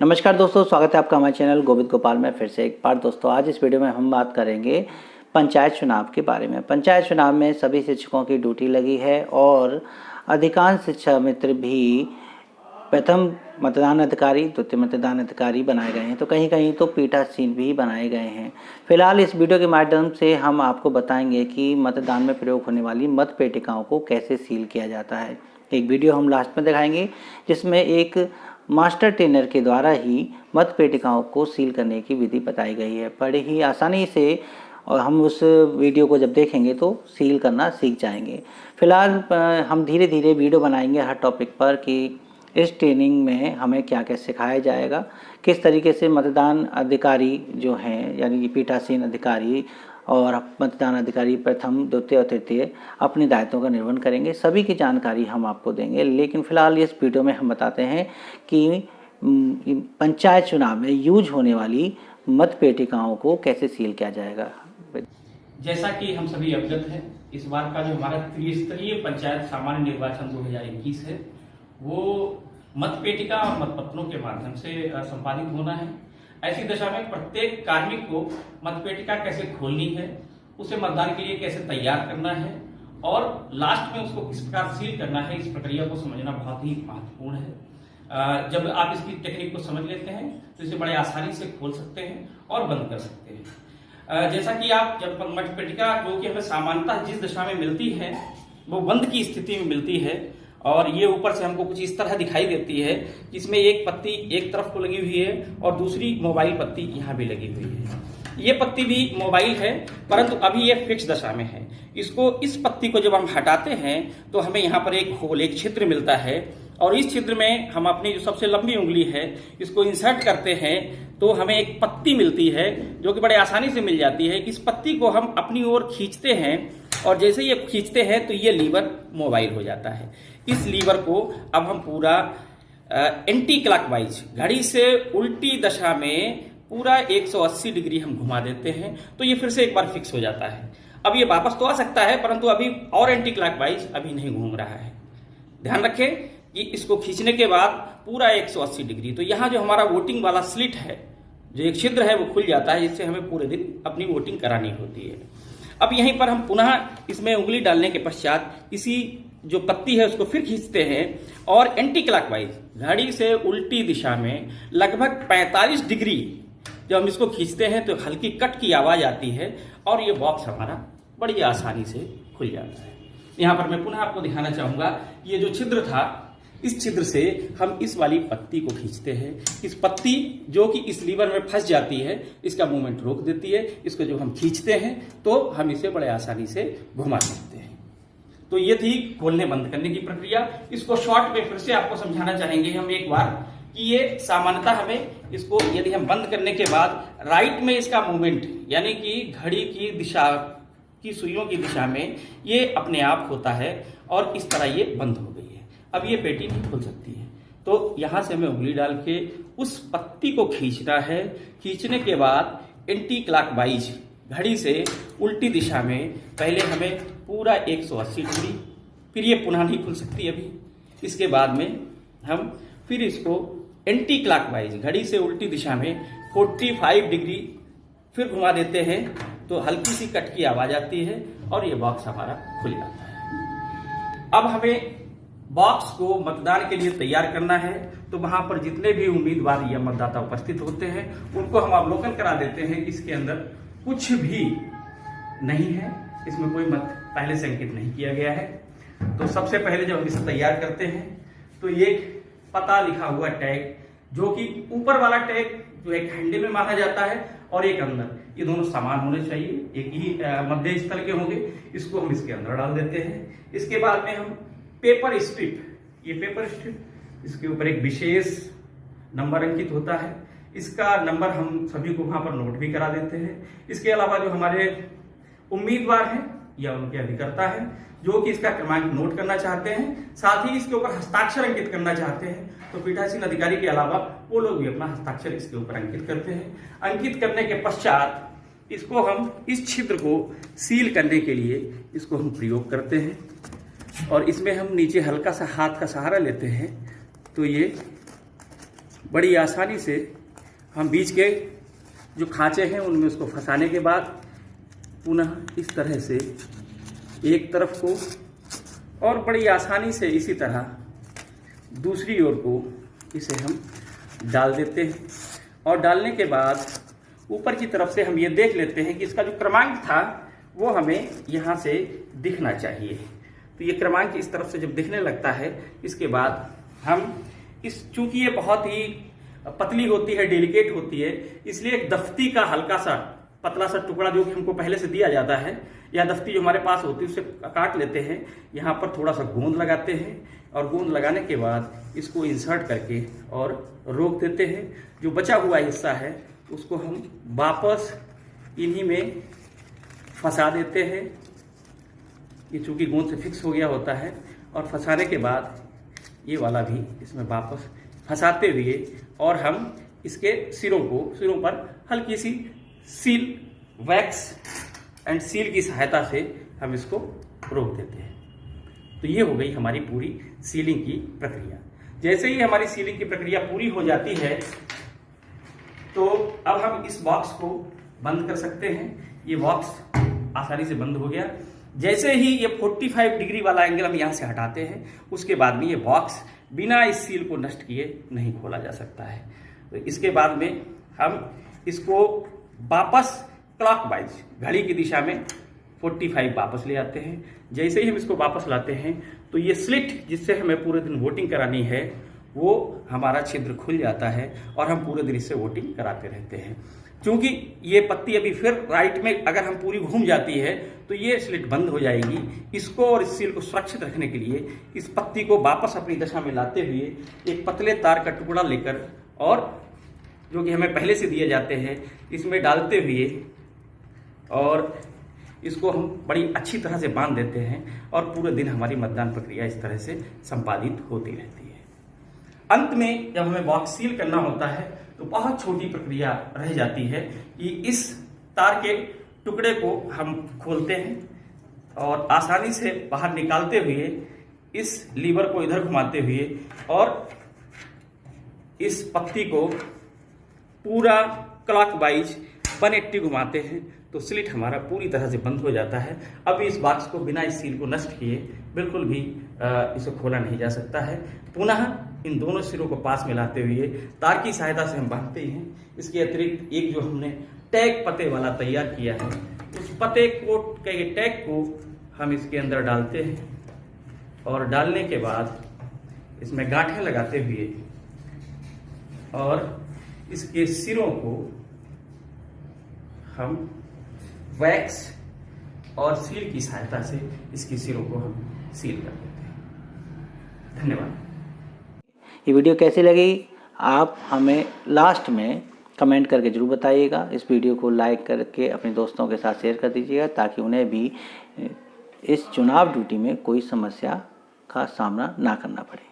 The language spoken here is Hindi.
नमस्कार दोस्तों, स्वागत है आपका हमारे चैनल गोविंद गोपाल में फिर से एक बार। दोस्तों आज इस वीडियो में हम बात करेंगे पंचायत चुनाव के बारे में। पंचायत चुनाव में सभी शिक्षकों की ड्यूटी लगी है और अधिकांश शिक्षा मित्र भी प्रथम मतदान अधिकारी, द्वितीय मतदान अधिकारी बनाए गए हैं, तो कहीं कहीं तो पीठासीन भी बनाए गए हैं। फिलहाल इस वीडियो के माध्यम से हम आपको बताएंगे कि मतदान में प्रयोग होने वाली मत पेटिकाओं को कैसे सील किया जाता है। एक वीडियो हम लास्ट में दिखाएंगे जिसमें एक मास्टर ट्रेनर के द्वारा ही मत पेटिकाओं को सील करने की विधि बताई गई है। बड़े ही आसानी से और हम उस वीडियो को जब देखेंगे तो सील करना सीख जाएंगे। फिलहाल हम धीरे धीरे वीडियो बनाएंगे हर टॉपिक पर कि इस ट्रेनिंग में हमें क्या क्या सिखाया जाएगा, किस तरीके से मतदान अधिकारी जो हैं यानी पीठासीन अधिकारी और मतदान अधिकारी प्रथम, द्वितीय और तृतीय अपने दायित्वों का निर्वहन करेंगे, सभी की जानकारी हम आपको देंगे। लेकिन फिलहाल इस वीडियो में हम बताते हैं कि पंचायत चुनाव में यूज होने वाली मत पेटिकाओं को कैसे सील किया जाएगा। जैसा कि हम सभी अवगत हैं, इस बार का जो हमारा त्रिस्तरीय पंचायत सामान्य निर्वाचन 2021 है वो मत पेटिका और मतपत्रों के माध्यम से संपादित होना है। ऐसी दशा में प्रत्येक कार्मिक को मतपेटिका कैसे खोलनी है, उसे मतदान के लिए कैसे तैयार करना है और लास्ट में उसको किस प्रकार सील करना है, इस प्रक्रिया को समझना बहुत ही महत्वपूर्ण है। जब आप इसकी टेक्निक को समझ लेते हैं तो इसे बड़े आसानी से खोल सकते हैं और बंद कर सकते हैं। जैसा कि आप जब मतपेटिका जो कि हमें सामान्यतः जिस दशा में मिलती है वो बंद की स्थिति में मिलती है और ये ऊपर से हमको कुछ इस तरह दिखाई देती है, जिसमें एक पत्ती एक तरफ को लगी हुई है और दूसरी मोबाइल पत्ती यहाँ भी लगी हुई है। ये पत्ती भी मोबाइल है परंतु अभी ये फिक्स दशा में है। इस पत्ती को जब हम हटाते हैं तो हमें यहाँ पर एक होल, एक छिद्र मिलता है और इस छिद्र में हम अपनी जो सबसे लंबी उंगली है इसको इंसर्ट करते हैं तो हमें एक पत्ती मिलती है जो कि बड़े आसानी से मिल जाती है। इस पत्ती को हम अपनी ओर खींचते हैं और जैसे ये खींचते हैं तो ये लीवर मोबाइल हो जाता है। इस लीवर को अब हम पूरा एंटी क्लॉकवाइज, घड़ी से उल्टी दशा में पूरा 180 डिग्री हम घुमा देते हैं तो ये फिर से एक बार फिक्स हो जाता है। अब ये वापस तो आ सकता है परंतु अभी और एंटी क्लॉकवाइज अभी नहीं घूम रहा है। ध्यान रखें कि इसको खींचने के बाद पूरा 180 डिग्री, तो यहाँ जो हमारा वोटिंग वाला स्लिट है, जो एक छिद्र है, वो खुल जाता है, जिससे हमें पूरे दिन अपनी वोटिंग करानी होती है। अब यहीं पर हम पुनः इसमें उंगली डालने के पश्चात इसी जो पत्ती है उसको फिर खींचते हैं और एंटी क्लॉकवाइज घड़ी से उल्टी दिशा में लगभग 45 डिग्री जब हम इसको खींचते हैं तो हल्की कट की आवाज आती है और ये बॉक्स हमारा बड़ी आसानी से खुल जाता है। यहाँ पर मैं पुनः आपको दिखाना चाहूंगा, ये जो छिद्र था, इस छिद्र से हम इस वाली पत्ती को खींचते हैं। इस पत्ती जो कि इस लीवर में फंस जाती है इसका मूवमेंट रोक देती है। इसको जब हम खींचते हैं तो हम इसे बड़े आसानी से घुमा सकते हैं। तो ये थी खोलने बंद करने की प्रक्रिया। इसको शॉर्ट में फिर से आपको समझाना चाहेंगे हम एक बार कि ये सामान्यतः हमें इसको यदि हम बंद करने के बाद राइट में इसका मूवमेंट यानी कि घड़ी की दिशा की सुइयों की दिशा में ये अपने आप होता है और इस तरह ये बंद हो गई है। अब ये पेटी नहीं खुल सकती है तो यहां से हमें उंगली डाल के उस पत्ती को खींचना है। खींचने के बाद एंटी क्लॉकवाइज घड़ी से उल्टी दिशा में पहले हमें पूरा 180 डिग्री, फिर ये पुनः नहीं खुल सकती अभी। इसके बाद में हम फिर इसको एंटी क्लॉकवाइज घड़ी से उल्टी दिशा में 45 डिग्री फिर घुमा देते हैं तो हल्की सी कट की आवाज आती है और ये बॉक्स हमारा खुल जाता है। अब हमें बॉक्स को मतदान के लिए तैयार करना है तो वहां पर जितने भी उम्मीदवार या मतदाता उपस्थित होते हैं उनको हम अवलोकन करा देते हैं कि इसके अंदर कुछ भी नहीं है, इसमें कोई मत पहले से अंकित नहीं किया गया है। तो सबसे पहले जब हम इसे तैयार करते हैं तो ये पता लिखा हुआ टैग, जो कि ऊपर वाला टैग जो एक हैंडल में माना जाता है और एक अंदर, ये दोनों समान होने चाहिए, एक ही मध्य स्थल के होंगे, इसको हम इसके अंदर डाल देते हैं। इसके बाद में हम पेपर स्ट्रिप, ये पेपर स्ट्रिप, इसके ऊपर एक विशेष नंबर अंकित होता है, इसका नंबर हम सभी को वहां पर नोट भी करा देते हैं। इसके अलावा जो हमारे उम्मीदवार हैं या उनके अधिकर्ता हैं जो कि इसका क्रमांक नोट करना चाहते हैं, साथ ही इसके ऊपर हस्ताक्षर अंकित करना चाहते हैं, तो पीठासीन अधिकारी के अलावा वो लोग भी अपना हस्ताक्षर इसके ऊपर अंकित करते हैं। अंकित करने के पश्चात इसको हम इस छिद्र को सील करने के लिए इसको हम प्रयोग करते हैं और इसमें हम नीचे हल्का सा हाथ का सहारा लेते हैं तो ये बड़ी आसानी से हम बीच के जो खांचे हैं उनमें उसको फंसाने के बाद पुनः इस तरह से एक तरफ को और बड़ी आसानी से इसी तरह दूसरी ओर को इसे हम डाल देते हैं। और डालने के बाद ऊपर की तरफ से हम ये देख लेते हैं कि इसका जो क्रमांक था वो हमें यहाँ से दिखना चाहिए। तो ये क्रमांक इस तरफ से जब दिखने लगता है, इसके बाद हम चूंकि ये बहुत ही पतली होती है, डेलिकेट होती है, इसलिए एक दफ्ती का हल्का सा पतला सा टुकड़ा जो कि हमको पहले से दिया जाता है या दफ्ती जो हमारे पास होती है उससे काट लेते हैं। यहाँ पर थोड़ा सा गोंद लगाते हैं और गोंद लगाने के बाद इसको इंसर्ट करके और रोक देते हैं। जो बचा हुआ हिस्सा है उसको हम वापस इन्हीं में फंसा देते हैं। ये चूंकि गोंद से फिक्स हो गया होता है और फंसाने के बाद ये वाला भी इसमें वापस फंसाते हुए और हम इसके सिरों पर हल्की सी सील, वैक्स एंड सील की सहायता से हम इसको रोक देते हैं। तो ये हो गई हमारी पूरी सीलिंग की प्रक्रिया। जैसे ही हमारी सीलिंग की प्रक्रिया पूरी हो जाती है तो अब हम इस बॉक्स को बंद कर सकते हैं। ये बॉक्स आसानी से बंद हो गया। जैसे ही ये 45 डिग्री वाला एंगल हम यहाँ से हटाते हैं, उसके बाद में ये बॉक्स बिना इस सील को नष्ट किए नहीं खोला जा सकता है। तो इसके बाद में हम इसको वापस क्लॉकवाइज घड़ी की दिशा में 45 वापस ले आते हैं। जैसे ही हम इसको वापस लाते हैं तो ये स्लिट जिससे हमें पूरे दिन वोटिंग करानी है वो हमारा छिद्र खुल जाता है और हम पूरे दिन इससे वोटिंग कराते रहते हैं। क्योंकि ये पत्ती अभी फिर राइट में अगर हम पूरी घूम जाती है तो ये स्लिट बंद हो जाएगी। इसको और इस सील को सुरक्षित रखने के लिए इस पत्ती को वापस अपनी दशा में लाते हुए एक पतले तार का टुकड़ा लेकर और जो कि हमें पहले से दिए जाते हैं इसमें डालते हुए और इसको हम बड़ी अच्छी तरह से बांध देते हैं और पूरे दिन हमारी मतदान प्रक्रिया इस तरह से संपादित होती रहती है। अंत में जब हमें बॉक्स सील करना होता है तो बहुत छोटी प्रक्रिया रह जाती है कि इस तार के टुकड़े को हम खोलते हैं और आसानी से बाहर निकालते हुए इस लीवर को इधर घुमाते हुए और इस पत्ती को पूरा क्लॉकवाइज 180 घुमाते हैं तो स्लिट हमारा पूरी तरह से बंद हो जाता है। अब इस बॉक्स को बिना इस सील को नष्ट किए बिल्कुल भी इसे खोला नहीं जा सकता है। पुनः इन दोनों सिरों को पास मिलाते हुए तार की सहायता से हम बांधते हैं। इसके अतिरिक्त एक जो हमने टैग पते वाला तैयार किया है उस पते को के टैग को हम इसके अंदर डालते हैं और डालने के बाद इसमें गांठें लगाते हुए और इसके सिरों को हम वैक्स और सील की सहायता से इसके सिरों को हम सील कर देते हैं। धन्यवाद। ये वीडियो कैसी लगी आप हमें लास्ट में कमेंट करके ज़रूर बताइएगा। इस वीडियो को लाइक करके अपने दोस्तों के साथ शेयर कर दीजिएगा ताकि उन्हें भी इस चुनाव ड्यूटी में कोई समस्या का सामना ना करना पड़े।